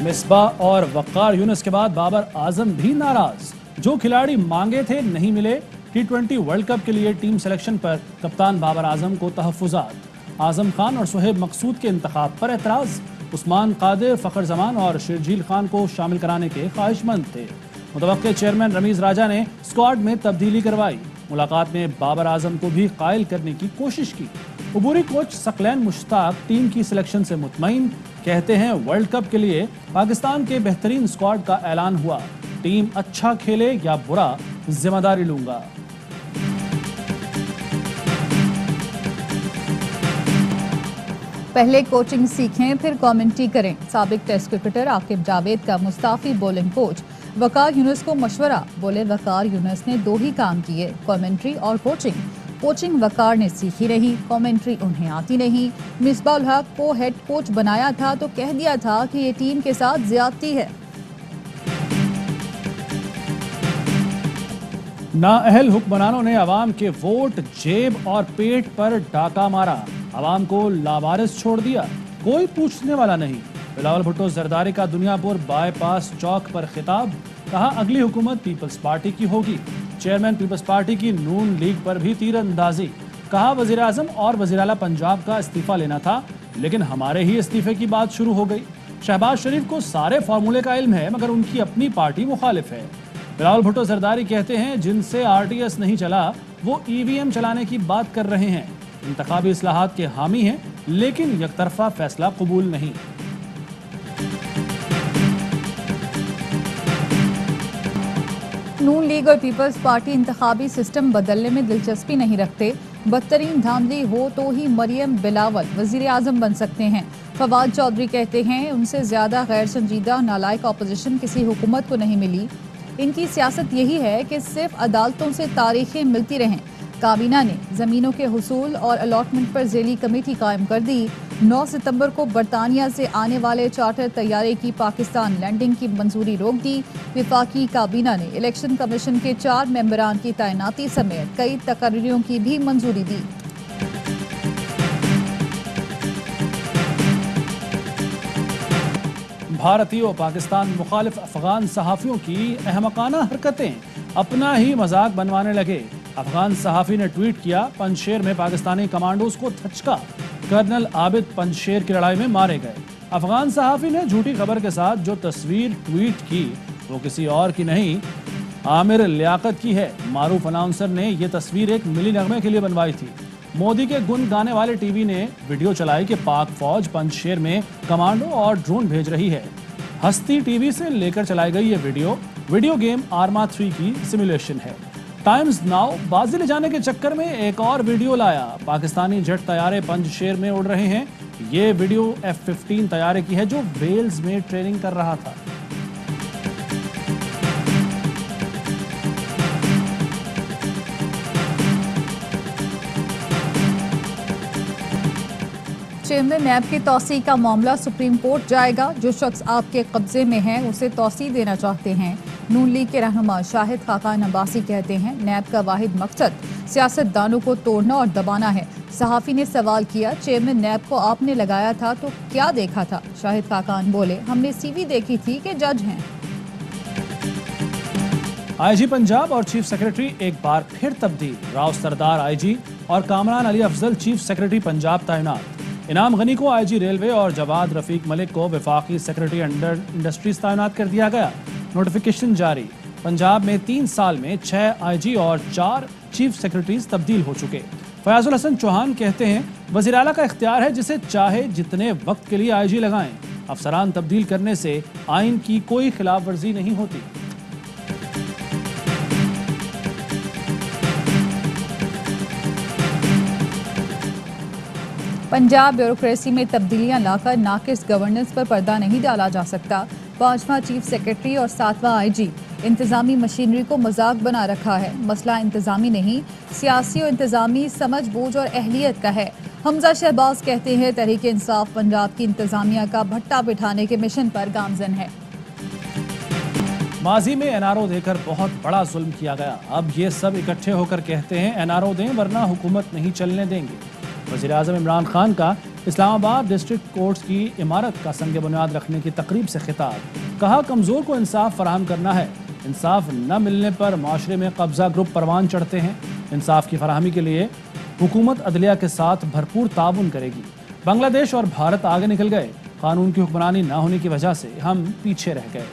مصباح اور وقار یونس کے بعد بابر اعظم بھی ناراض. جو کھلاڑی مانگے تھے نہیں ملے. T20 ورلڈ کپ کے لیے ٹیم سلیکشن پر کپتان بابر اعظم کو تحفظات. اعظم خان اور سہیب مقصود کے انتخاب پر اعتراض. عثمان قادر، فخر زمان اور شرجیل خان کو شامل کرانے کے خواہش مند تھے. متوقع چیئرمین رمیز راجہ نے اسکواڈ میں تبدیلی کروائی. ملاقات میں بابر اعظم کو بھی قائل کرنے کی کوشش کی. عبوری کوچ ثقلین مشتاق ٹیم کی سلیکشن سے مطمئن. کہتے ہیں ورلڈ کپ کے لیے پاکستان کے بہترین اسکواڈ کا اعلان ہوا. ٹیم اچھا کھیلے یا برا ذمہ داری لوں گا. پہلے کوچنگ سیکھیں پھر کامنٹری کریں. سابق ٹیسٹ کرکٹر عاقب جاوید کا مستعفی بولنگ کوچ. وقار یونس کو مشورہ. بولے وقار یونس نے دو ہی کام کیے، کامنٹری اور کوچنگ. کوچنگ وقار نے سیکھی نہیں، کامنٹری انہیں آتی نہیں. مصباح الحق کو ہیڈ کوچ بنایا تھا تو کہہ دیا تھا کہ یہ ٹیم کے ساتھ زیادتی ہے. نااہل حکمرانوں نے عوام کے ووٹ، جیب اور پیٹ پر ڈاکہ مارا. عوام کو لاوارث چھوڑ دیا، کوئی پوچھنے والا نہیں. بلاول بھٹو زرداری کا دنیا پور بائی پاس چوک پر خطاب. کہا اگلی حکومت پیپلز پارٹی کی ہوگی. چیئرمین پیپلز پارٹی کی نون لیگ پر بھی تیر اندازی. کہا وزیر اعظم اور وزیر اعلیٰ پنجاب کا استعفیٰ لینا تھا لیکن ہمارے ہی استعفے کی بات شروع ہو گئی. شہباز شریف کو سارے فارمولے کا علم ہے مگر ان کی اپنی پارٹی مخالف ہے. بلاول بھٹو زرداری کہتے ہیں جن سے RTS نہیں چلا وہ EVM چلانے کی بات کر رہے ہیں. انتخابی اصلاحات کے حامی ہیں لیکن یک طرفہ فیصلہ قبول نہیں. نون لیگ اور پیپلز پارٹی انتخابی سسٹم بدلنے میں دلچسپی نہیں رکھتے. بدترین دھاندلی ہو تو ہی مریم بلاول وزیر اعظم بن سکتے ہیں. فواد چودھری کہتے ہیں ان سے زیادہ غیر سنجیدہ نالائق اپوزیشن کسی حکومت کو نہیں ملی. ان کی سیاست یہی ہے کہ صرف عدالتوں سے تاریخیں ملتی رہیں. کابینہ نے زمینوں کے حصول اور الاٹمنٹ پر ذیلی کمیٹی قائم کر دی. 9 ستمبر کو برطانیہ سے آنے والے چارٹر طیارے کی پاکستان لینڈنگ کی منظوری روک دی. وفاقی کابینہ نے الیکشن کمیشن کے 4 ممبران کی تعیناتی سمیت کئی تقرریوں کی بھی منظوری دی. بھارتی و پاکستان مخالف افغان صحافیوں کی احمقانہ حرکتیں اپنا ہی مذاق بنوانے لگے. افغان صحافی نے ٹویٹ کیا پنجشیر میں پاکستانی کمانڈوز کو دھچکا. کرنل عابد پنجشیر کی لڑائی میں مارے گئے. افغان صحافی نے جھوٹی خبر کے ساتھ جو تصویر ٹویٹ کی وہ کسی اور کی نہیں عامر لیاقت کی ہے. معروف اناؤنسر نے یہ تصویر ایک ملی نغمے کے لیے بنوائی تھی. مودی کے گن گانے والے ٹی وی نے ویڈیو چلائی کہ پاک فوج پنجشیر میں کمانڈو اور ڈرون بھیج رہی ہے. ہستی ٹی وی سے لے کر چلائی گئی یہ ویڈیو گیم آرما 3 کی سیمولیشن ہے. ٹائمز ناؤ بازی لے جانے کے چکر میں ایک اور ویڈیو لایا. پاکستانی جیٹ طیارے پنجشیر میں اڑ رہے ہیں. یہ ویڈیو F-15 طیارے کی ہے جو ویلز میں ٹریننگ کر رہا تھا. چیئرمین نیب کی توسیع کا معاملہ سپریم کورٹ جائے گا. جو شخص آپ کے قبضے میں ہے اسے توسیع دینا چاہتے ہیں. نون لیگ کے رہنما شاہد خاقان عباسی کہتے ہیں نیب کا واحد مقصد سیاست دانوں کو توڑنا اور دبانا ہے. صحافی نے سوال کیا چیئرمین نیب کو آپ نے لگایا تھا تو کیا دیکھا تھا؟ شاہد خاقان بولے ہم نے CV دیکھی تھی کہ جج ہیں. IG پنجاب اور چیف سیکرٹری ایک بار پھر تبدیل. راؤ سردار IG اور کامران علی افضل چیف سیکرٹری پنجاب تعینات. انعام غنی کو IG ریلوے اور جواد رفیق ملک کو وفاقی سیکرٹری انڈر انڈسٹریز تعینات کر دیا گیا. نوٹیفیکیشن جاری. پنجاب میں 3 سال میں 6 IG اور 4 چیف سیکرٹریز تبدیل ہو چکے. فیاض الحسن چوہان کہتے ہیں وزیر اعلیٰ کا اختیار ہے جسے چاہے جتنے وقت کے لیے IG لگائیں. افسران تبدیل کرنے سے آئین کی کوئی خلاف ورزی نہیں ہوتی. پنجاب بیوروکریسی میں تبدیلیاں لا کر ناقص گورننس پر پردہ نہیں ڈالا جا سکتا. 5واں چیف سیکرٹری اور 7واں IG انتظامی مشینری کو مذاق بنا رکھا ہے. مسئلہ انتظامی نہیں سیاسی اور انتظامی سمجھ بوجھ اور اہلیت کا ہے. حمزہ شہباز کہتے ہیں تحریک انصاف پنجاب کی انتظامیہ کا بھٹا بٹھانے کے مشن پر گامزن ہے. ماضی میں NRO دے کر بہت بڑا ظلم کیا گیا. اب یہ سب اکٹھے ہو کر کہتے ہیں NRO دیں ورنہ حکومت نہیں چلنے دیں گے. وزیر اعظم عمران خان کا اسلام آباد ڈسٹرکٹ کورٹس کی عمارت کا سنگ بنیاد رکھنے کی تقریب سے خطاب، کہا کمزور کو انصاف فراہم کرنا ہے، انصاف نہ ملنے پر معاشرے میں قبضہ گروپ پروان چڑھتے ہیں، انصاف کی فراہمی کے لیے حکومت عدلیہ کے ساتھ بھرپور تعاون کرے گی۔ بنگلہ دیش اور بھارت آگے نکل گئے، قانون کی حکمرانی نہ ہونے کی وجہ سے ہم پیچھے رہ گئے۔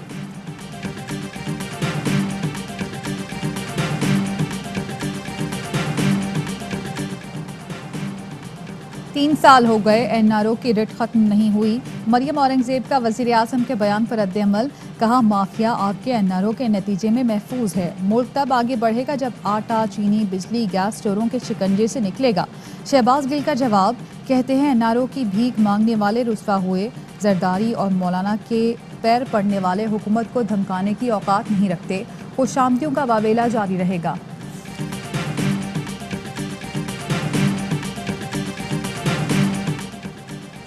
3 سال ہو گئے NRO کی رٹ ختم نہیں ہوئی، مریم اورنگزیب کا وزیر اعظم کے بیان پر رد عمل، کہا مافیا آپ کے NRO کے نتیجے میں محفوظ ہے، ملک تب آگے بڑھے گا جب آٹا، چینی، بجلی، گیس اسٹوروں کے شکنجے سے نکلے گا۔ شہباز گل کا جواب، کہتے ہیں NRO کی بھیک مانگنے والے رسوا ہوئے، زرداری اور مولانا کے پیر پڑنے والے حکومت کو دھمکانے کی اوقات نہیں رکھتے، خوش آمدیوں کا واویلا جاری رہے گا۔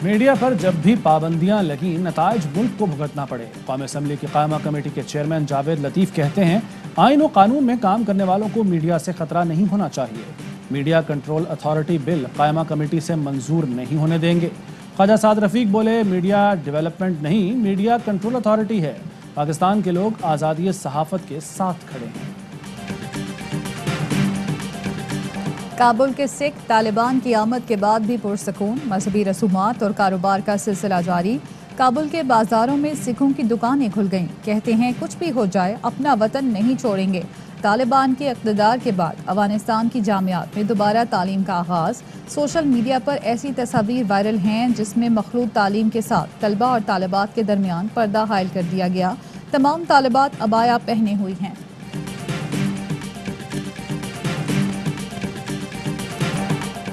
میڈیا پر جب بھی پابندیاں لگیں نتائج ملک کو بھگتنا پڑے۔ قومی اسمبلی کی قائمہ کمیٹی کے چیئرمین جاوید لطیف کہتے ہیں آئین و قانون میں کام کرنے والوں کو میڈیا سے خطرہ نہیں ہونا چاہیے، میڈیا کنٹرول اتھارٹی بل قائمہ کمیٹی سے منظور نہیں ہونے دیں گے۔ خواجہ سعد رفیق بولے میڈیا ڈیولپمنٹ نہیں، میڈیا کنٹرول اتھارٹی ہے، پاکستان کے لوگ آزادی صحافت کے ساتھ کھڑے ہیں۔ کابل کے سکھ طالبان کی آمد کے بعد بھی پرسکون، مذہبی رسومات اور کاروبار کا سلسلہ جاری۔ کابل کے بازاروں میں سکھوں کی دکانیں کھل گئیں، کہتے ہیں کچھ بھی ہو جائے اپنا وطن نہیں چھوڑیں گے۔ طالبان کے اقتدار کے بعد افغانستان کی جامعات میں دوبارہ تعلیم کا آغاز، سوشل میڈیا پر ایسی تصاویر وائرل ہیں جس میں مخلوط تعلیم کے ساتھ طلبہ اور طالبات کے درمیان پردہ حائل کر دیا گیا، تمام طالبات عبایا پہنے ہوئی ہیں۔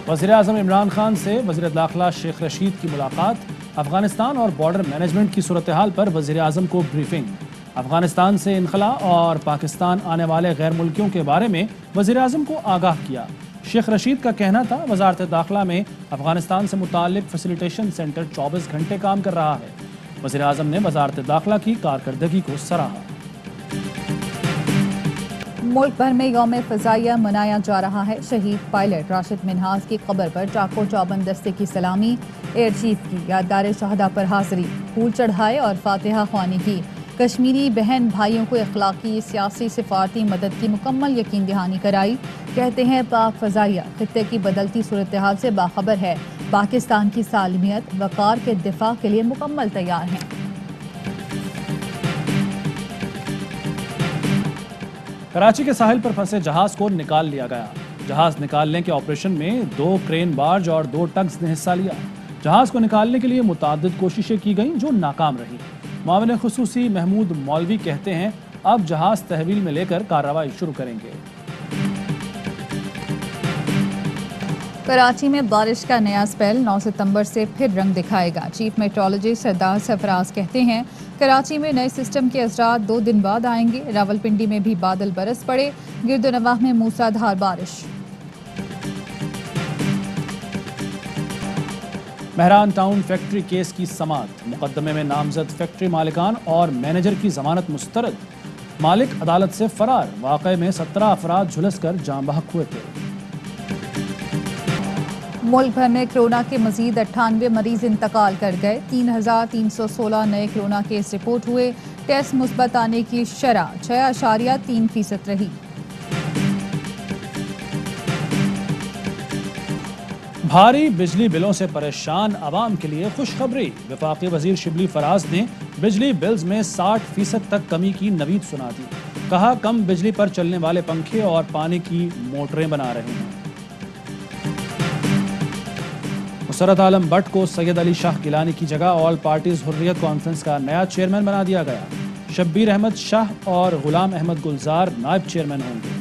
وزیر اعظم عمران خان سے وزیر داخلہ شیخ رشید کی ملاقات، افغانستان اور بارڈر مینجمنٹ کی صورتحال پر وزیر اعظم کو بریفنگ، افغانستان سے انخلا اور پاکستان آنے والے غیر ملکیوں کے بارے میں وزیر اعظم کو آگاہ کیا۔ شیخ رشید کا کہنا تھا وزارت داخلہ میں افغانستان سے متعلق فیسیلیٹیشن سینٹر 24 گھنٹے کام کر رہا ہے۔ وزیر اعظم نے وزارت داخلہ کی کارکردگی کو سراہا۔ ملک بھر میں یوم فضائیہ منایا جا رہا ہے، شہید پائلٹ راشد منہاس کی قبر پر چاقو چوبند دستے کی سلامی، ایئر چیف کی یادگار شہداء پر حاضری، پھول چڑھائے اور فاتحہ خوانی کی۔ کشمیری بہن بھائیوں کو اخلاقی، سیاسی، سفارتی مدد کی مکمل یقین دہانی کرائی، کہتے ہیں پاک فضائیہ خطے کی بدلتی صورتحال سے باخبر ہے، پاکستان کی سالمیت، وقار کے دفاع کے لیے مکمل تیار ہیں۔ کراچی کے ساحل پر پھنسے جہاز کو نکال لیا گیا، جہاز نکالنے کے آپریشن میں 2 کرین بارج اور 2 ٹگز نے حصہ لیا۔ جہاز کو نکالنے کے لیے متعدد کوششیں کی گئیں جو ناکام رہی۔ معاون خصوصی محمود مولوی کہتے ہیں اب جہاز تحویل میں لے کر کارروائی شروع کریں گے۔ کراچی میں بارش کا نیا سپیل 9 ستمبر سے پھر رنگ دکھائے گا، چیف میٹرولوجسٹ سردار سرفراز کہتے ہیں کراچی میں نئے سسٹم کے اثرات 2 دن بعد آئیں گے۔ راولپنڈی میں بھی بادل برس پڑے، گرد و نواح میں موسلادھار بارش۔ مہران ٹاؤن فیکٹری کیس کی سماعت، مقدمے میں نامزد فیکٹری مالکان اور مینیجر کی ضمانت مسترد، مالک عدالت سے فرار، واقعے میں 17 افراد جھلس کر جاں بحق ہوئے تھے۔ ملک بھر میں کرونا کے مزید 98 مریض انتقال کر گئے، 3316 نئے کرونا کیس رپورٹ ہوئے، ٹیسٹ مثبت آنے کی شرح 6.3% رہی۔ بھاری بجلی بلوں سے پریشان عوام کے لیے خوشخبری، وفاقی وزیر شبلی فراز نے بجلی بلز میں 60% تک کمی کی نوید سنا دی، کہا کم بجلی پر چلنے والے پنکھے اور پانی کی موٹریں بنا رہے ہیں۔ مسرت عالم بٹ کو سید علی شاہ گیلانی کی جگہ آل پارٹیز حریت کانفرنس کا نیا چیئرمین بنا دیا گیا، شبیر احمد شاہ اور غلام احمد گلزار نائب چیئرمین ہوں گے۔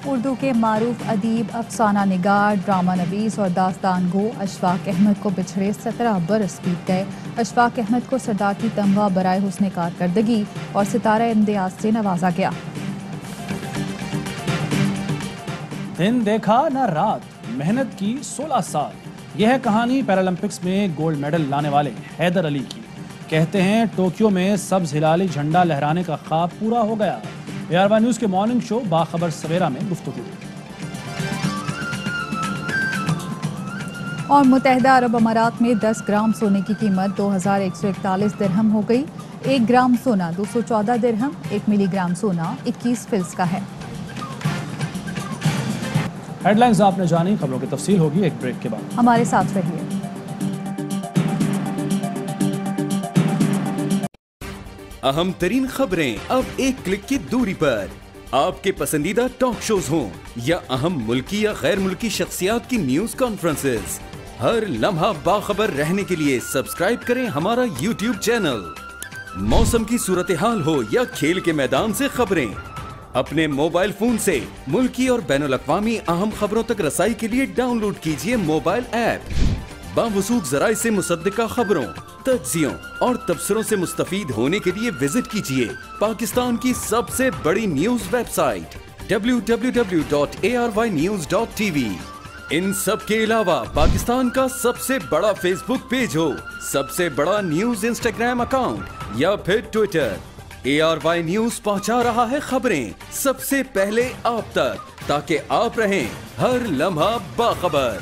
اردو کے معروف ادیب، افسانہ نگار، ڈرامہ نویس اور داستان گو اشفاق احمد کو بچھڑے 17 برس بیت گئے۔ اشفاق احمد کو صدارتی تمغہ برائے حسن کارکردگی اور ستارہ امتیاز سے نوازا گیا۔ دن دیکھا نہ رات، محنت کی 16 سال، یہ ہے کہانی پیرالمپکس میں گولڈ میڈل لانے والے حیدر علی کی۔ کہتے ہیں ٹوکیو میں سبز ہلالی جھنڈا لہرانے کا خواب پورا ہو گیا۔ AR1 نیوز کے مارننگ شو باخبر سویرا میں گفتگو۔ اور متحدہ عرب امارات میں 10 گرام سونے کی قیمت 2141 درہم ہو گئی۔ 1 گرام سونا 214 درہم، 1 ملی گرام سونا 21 فلس کا ہے۔ ہیڈ لائنز آپ نے جانی، خبروں کی تفصیل ہوگی ایک بریک کے بعد، ہمارے ساتھ رہیے۔ اہم ترین خبریں اب ایک کلک کی دوری پر، آپ کے پسندیدہ ٹاک شوز ہوں یا اہم ملکی یا غیر ملکی شخصیات کی نیوز کانفرنسز، ہر لمحہ باخبر رہنے کے لیے سبسکرائب کریں ہمارا یوٹیوب چینل۔ موسم کی صورتحال ہو یا کھیل کے میدان سے خبریں، اپنے موبائل فون سے ملکی اور بین الاقوامی اہم خبروں تک رسائی کے لیے ڈاؤن لوڈ کیجیے موبائل ایپ۔ باوثوق ذرائع سے مصدقہ خبروں، تجزیوں اور تبصروں سے مستفید ہونے کے لیے وزٹ کیجیے پاکستان کی سب سے بڑی نیوز ویب سائٹ www.arYnews.tv۔ ان سب کے علاوہ پاکستان کا سب سے بڑا فیس بک پیج ہو، سب سے بڑا نیوز انسٹاگرام اکاؤنٹ یا پھر ٹویٹر، ARY نیوز پہنچا رہا ہے خبریں سب سے پہلے آپ تک، تاکہ آپ رہیں ہر لمحہ باخبر۔